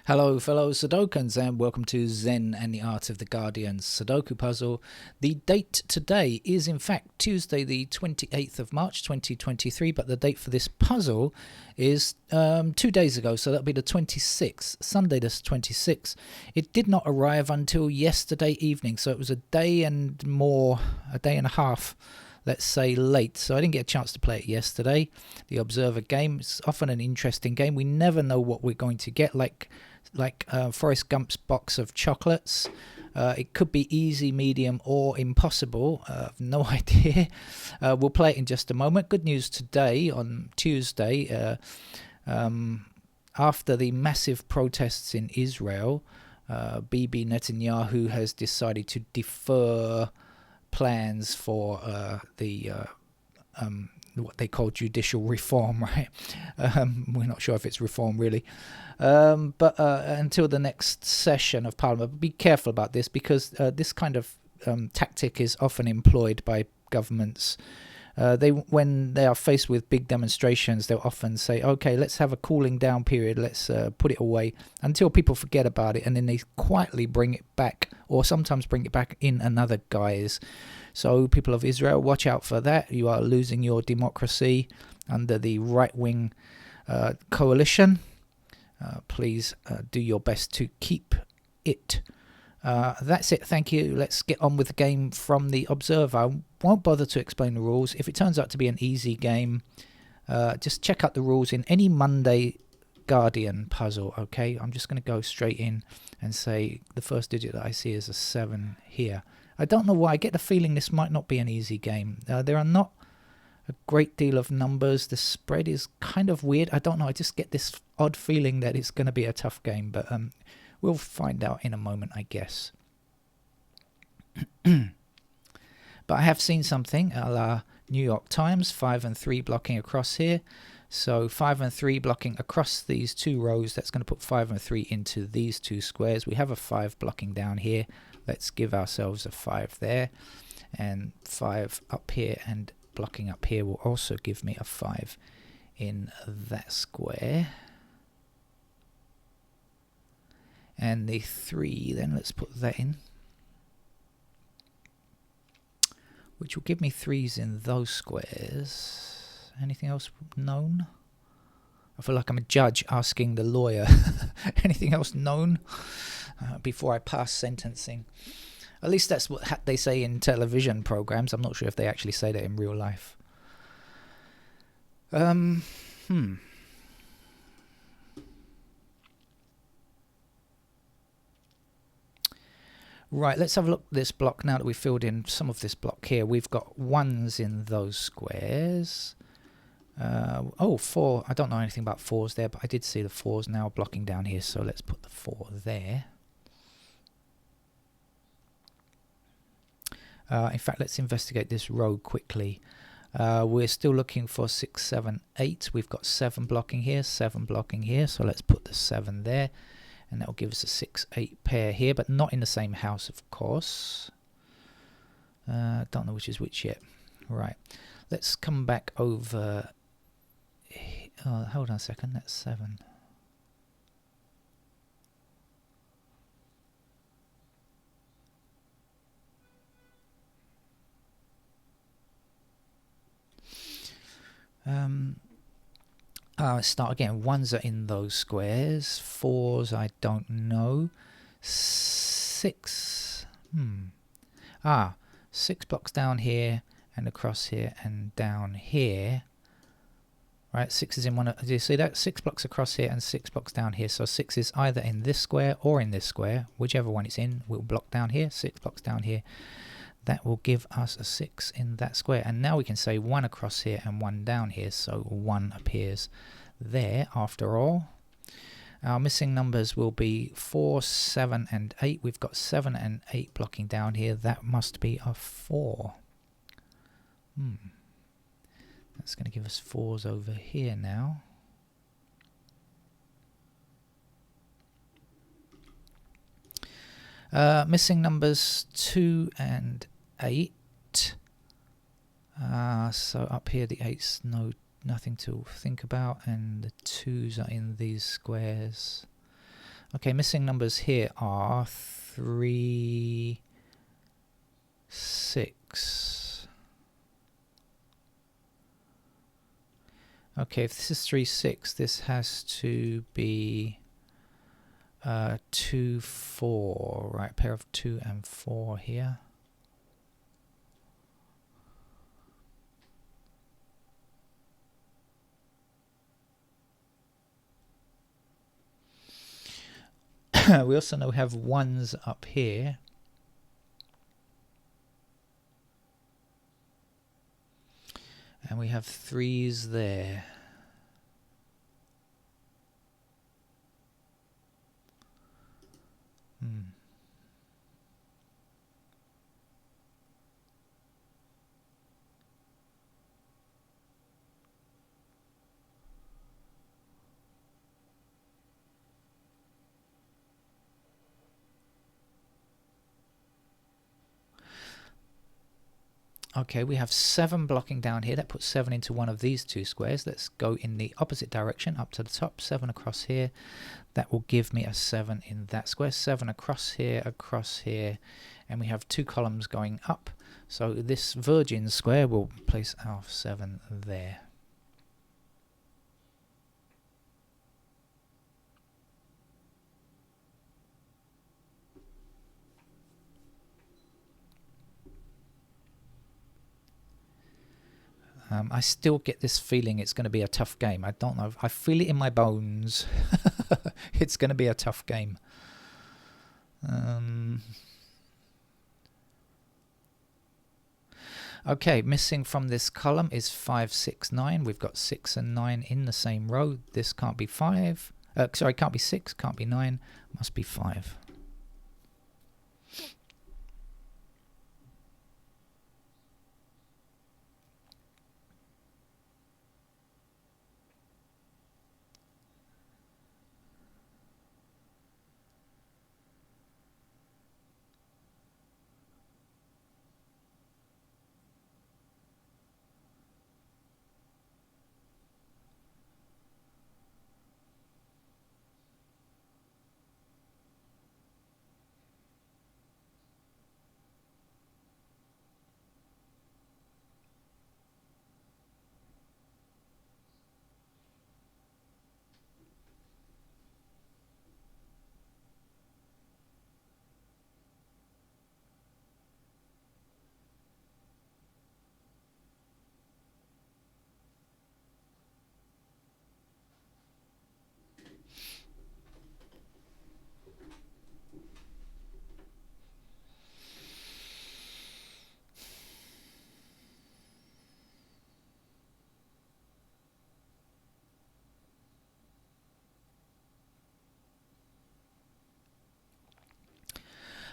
Hello fellow Sudokans and welcome to Zen and the Art of the Guardian Sudoku puzzle. The date today is in fact Tuesday the 28th of March 2023, but the date for this puzzle is 2 days ago, so that'll be the 26th, Sunday the 26th. It did not arrive until yesterday evening, so it was a day and a half, let's say, late, so I didn't get a chance to play it yesterday. The Observer game is often an interesting game. We never know what we're going to get, like Forrest Gump's box of chocolates. It could be easy, medium, or impossible. I've no idea. We'll play it in just a moment. Good news today, on Tuesday, after the massive protests in Israel, Bibi Netanyahu has decided to defer plans for what they call judicial reform, right? We're not sure if it's reform really, but until the next session of Parliament. But be careful about this, because this kind of tactic is often employed by governments. When they are faced with big demonstrations, they'll often say, okay, let's have a cooling down period, let's put it away until people forget about it, and then they quietly bring it back, or sometimes bring it back in another guise. So people of Israel, watch out for that. You are losing your democracy under the right-wing coalition. Please do your best to keep it. That's it, thank you. Let's get on with the game from the Observer. I won't bother to explain the rules. If it turns out to be an easy game, just check out the rules in any Monday Guardian puzzle, okay? I'm just going to go straight in and say the first digit that I see is a 7 here. I don't know why. I get the feeling this might not be an easy game. There are not a great deal of numbers. The spread is kind of weird. I don't know. I just get this odd feeling that it's going to be a tough game, but we'll find out in a moment, I guess. But I have seen something a la New York Times, 5 and 3 blocking across here. So 5 and 3 blocking across these two rows. That's going to put 5 and 3 into these two squares. We have a 5 blocking down here. Let's give ourselves a 5 there. And 5 up here and blocking up here will also give me a 5 in that square. And the 3, then let's put that in, which will give me 3s in those squares. Anything else known? I feel like I'm a judge asking the lawyer. Anything else known before I pass sentencing? At least that's what they say in television programs. I'm not sure if they actually say that in real life. Right, let's have a look at this block now that we've filled in some of this block here. We've got 1s in those squares. 4. I don't know anything about 4s there, but I did see the 4s now blocking down here, so let's put the 4 there. In fact, let's investigate this row quickly. We're still looking for 6, 7, 8. We've got 7 blocking here, 7 blocking here, so let's put the 7 there. And that will give us a 6, 8 pair here, but not in the same house, of course. Don't know which is which yet. Right. Let's come back over. Hold on a second. That's 7. Let's start again. 1s are in those squares. 4s, I don't know. 6. 6 blocks down here and across here and down here. Right, 6 is in one. Do you see that? 6 blocks across here and 6 blocks down here. So 6 is either in this square or in this square. Whichever one it's in, we'll block down here. 6 blocks down here. That will give us a 6 in that square. And now we can say 1 across here and 1 down here. So 1 appears there after all. Our missing numbers will be 4, 7, and 8. We've got 7 and 8 blocking down here. That must be a 4. That's going to give us 4s over here now. Missing numbers 2 and 8. So up here the 8's nothing to think about, and the 2's are in these squares. Okay, missing numbers here are 3, 6. Okay, if this is 3, 6, this has to be 2, 4, right? Pair of 2 and 4 here. We also know we have 1s up here. And we have 3s there. Okay, we have 7 blocking down here. That puts 7 into one of these 2 squares. Let's go in the opposite direction, up to the top. 7 across here. That will give me a 7 in that square. 7 across here, and we have 2 columns going up. So this virgin square will place our 7 there. I still get this feeling it's going to be a tough game. I don't know. I feel it in my bones. It's going to be a tough game. Okay, missing from this column is 5, 6, 9. We've got 6 and 9 in the same row. This can't be 5. Sorry, can't be 6, can't be 9. Must be 5.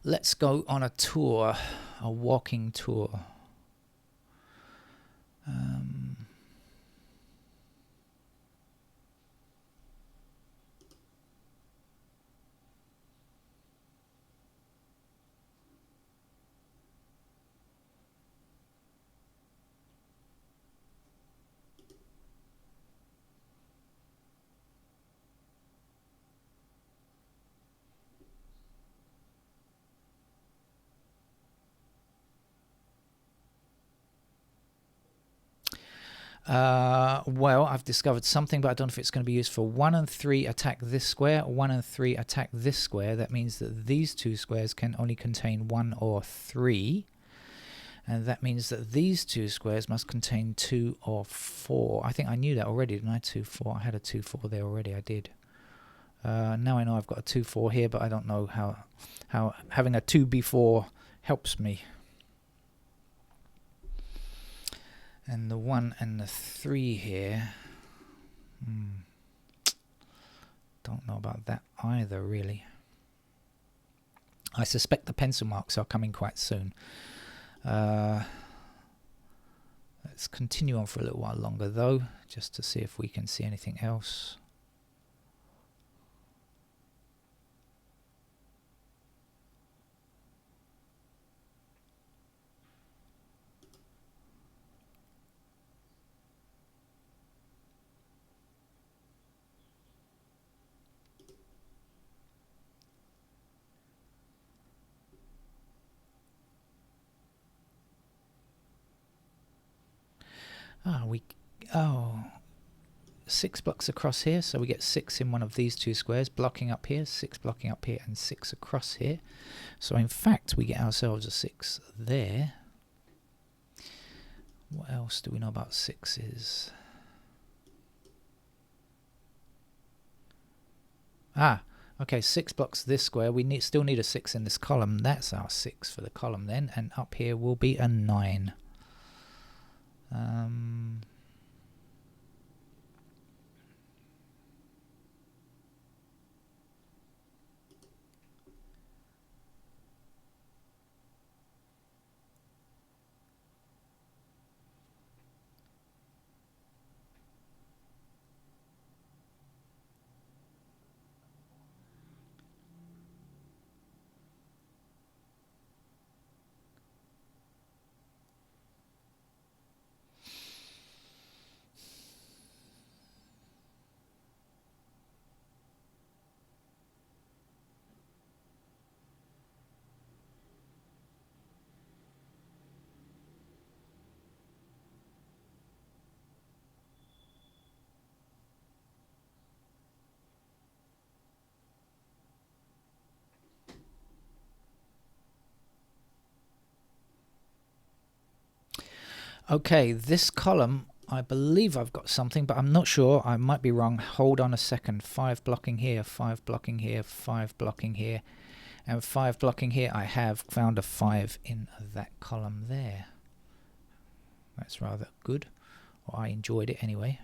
Let's go on a tour, a walking tour. Well, I've discovered something, but I don't know if it's going to be used for 1 and 3 attack this square, 1 and 3 attack this square. That means that these 2 squares can only contain 1 or 3. And that means that these 2 squares must contain 2 or 4. I think I knew that already, didn't I? 2, 4. I had a 2, 4 there already. I did. Now I know I've got a 2, 4 here, but I don't know how having a 2 before helps me. And the 1 and the 3 here, don't know about that either, really. I suspect the pencil marks are coming quite soon. Let's continue on for a little while longer, though, just to see if we can see anything else. Oh, 6 blocks across here, so we get 6 in one of these two squares, blocking up here, 6 blocking up here, and 6 across here. So in fact, we get ourselves a 6 there. What else do we know about 6s? Okay, 6 blocks this square. We still need a 6 in this column. That's our 6 for the column then, and up here will be a 9. Okay, this column, I believe I've got something, but I'm not sure. I might be wrong. Hold on a second. 5 blocking here, 5 blocking here, 5 blocking here, and 5 blocking here. I have found a 5 in that column there. That's rather good. Or I enjoyed it anyway.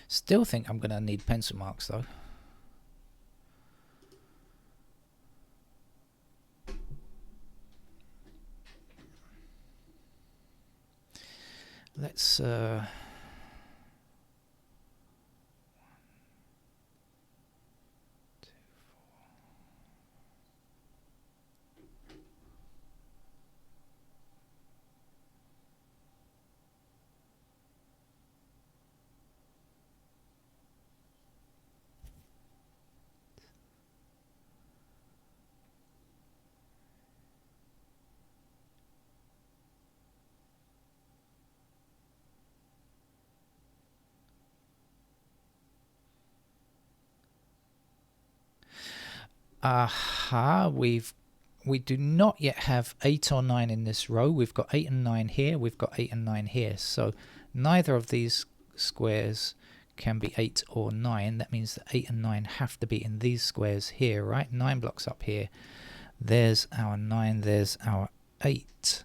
Still think I'm going to need pencil marks though. Let's we do not yet have 8 or 9 in this row. We've got 8 and 9 here. We've got 8 and 9 here. So neither of these squares can be 8 or 9. That means that 8 and 9 have to be in these squares here, right? 9 blocks up here. There's our 9. There's our 8.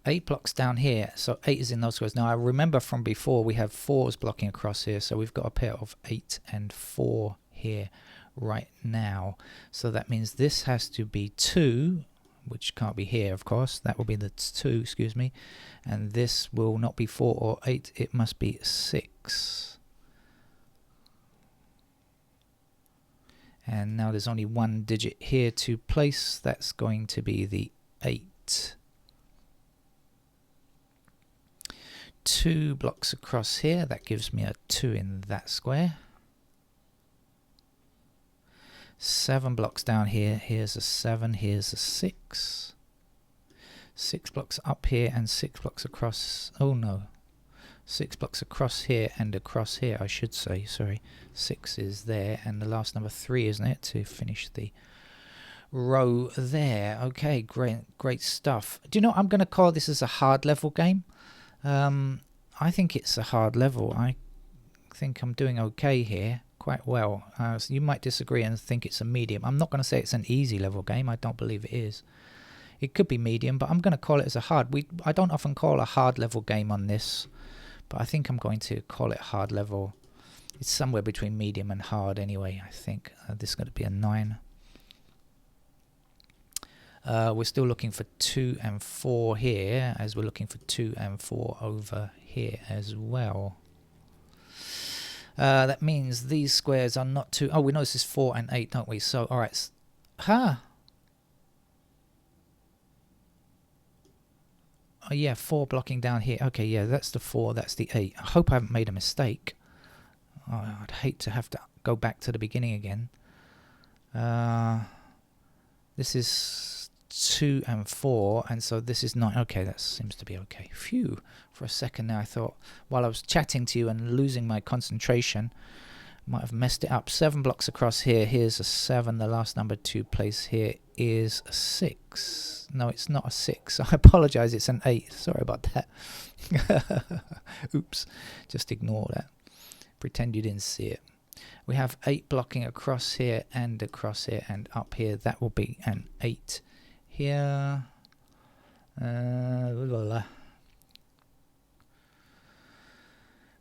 Eight blocks down here, so 8 is in those squares. Now I remember from before we have 4s blocking across here, so we've got a pair of 8 and 4 here right now. So that means this has to be 2, which can't be here of course. That will be the 2, excuse me. And this will not be 4 or 8, it must be 6. And now there's only one digit here to place. That's going to be the 8. 2 blocks across here, that gives me a 2 in that square. 7 blocks down here, here's a 7, here's a 6. 6 blocks up here and 6 blocks across, oh no, 6 blocks across here and across here I should say, sorry. 6 is there and the last number 3, isn't it, to finish the row there. Okay, great stuff. Do you know, I'm going to call this as a hard level game. I think it's a hard level. I think I'm doing okay here, quite well. So you might disagree and think it's a medium. I'm not going to say it's an easy level game. I don't believe it is. It could be medium, but I'm going to call it as a hard. I don't often call a hard level game on this, but I think I'm going to call it hard level. It's somewhere between medium and hard anyway, I think. This is going to be a 9. We're still looking for 2 and 4 here, as we're looking for 2 and 4 over here as well. That means these squares are not too... Oh, we know this is 4 and 8, don't we? So, alright. Oh, yeah, 4 blocking down here. Okay, yeah, that's the 4, that's the 8. I hope I haven't made a mistake. Oh, I'd hate to have to go back to the beginning again. This is 2 and 4, and so this is 9. Okay, that seems to be okay. Phew. For a second now I thought, while I was chatting to you and losing my concentration, might have messed it up. 7 blocks across here. Here's a 7. The last number 2 place here is a 6. No, it's not a 6. I apologize. It's an 8. Sorry about that. Oops. Just ignore that. Pretend you didn't see it. We have 8 blocking across here and across here and up here. That will be an 8 here.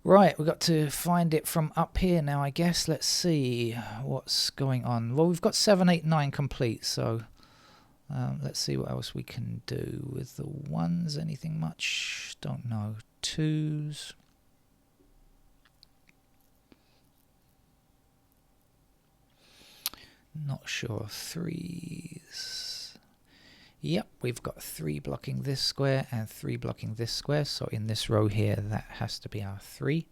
Right, we've got to find it from up here now, I guess. Let's see what's going on. Well, we've got 7, 8, 9 complete, so let's see what else we can do with the 1s. Anything much? Don't know. 2s. Not sure. 3s. Yep, we've got 3 blocking this square and 3 blocking this square. So in this row here, that has to be our 3.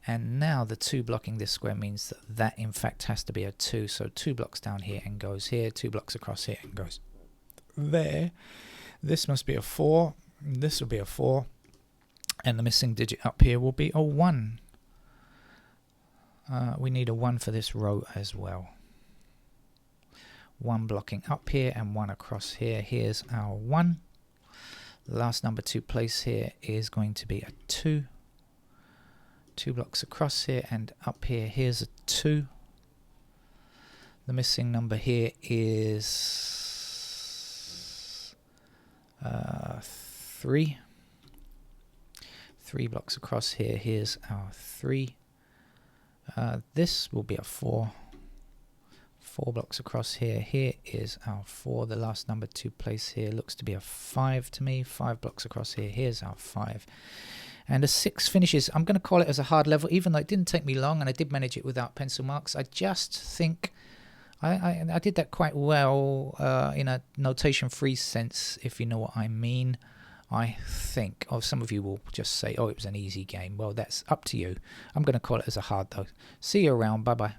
And now the 2 blocking this square means that that in fact has to be a 2. So 2 blocks down here and goes here, 2 blocks across here and goes there. This must be a 4. This will be a 4. And the missing digit up here will be a 1. We need a 1 for this row as well. 1 blocking up here and 1 across here. Here's our 1. The last number 2 place here is going to be a 2. 2 blocks across here and up here. Here's a 2. The missing number here is 3. 3 blocks across here. Here's our 3. This will be a 4. 4 blocks across here. Here is our 4. The last number 2 place here looks to be a 5 to me. 5 blocks across here. Here's our 5. And a 6 finishes. I'm going to call it as a hard level, even though it didn't take me long and I did manage it without pencil marks. I just think I did that quite well in a notation-free sense, if you know what I mean. I think. Or some of you will just say, oh, it was an easy game. Well, that's up to you. I'm going to call it as a hard, though. See you around. Bye-bye.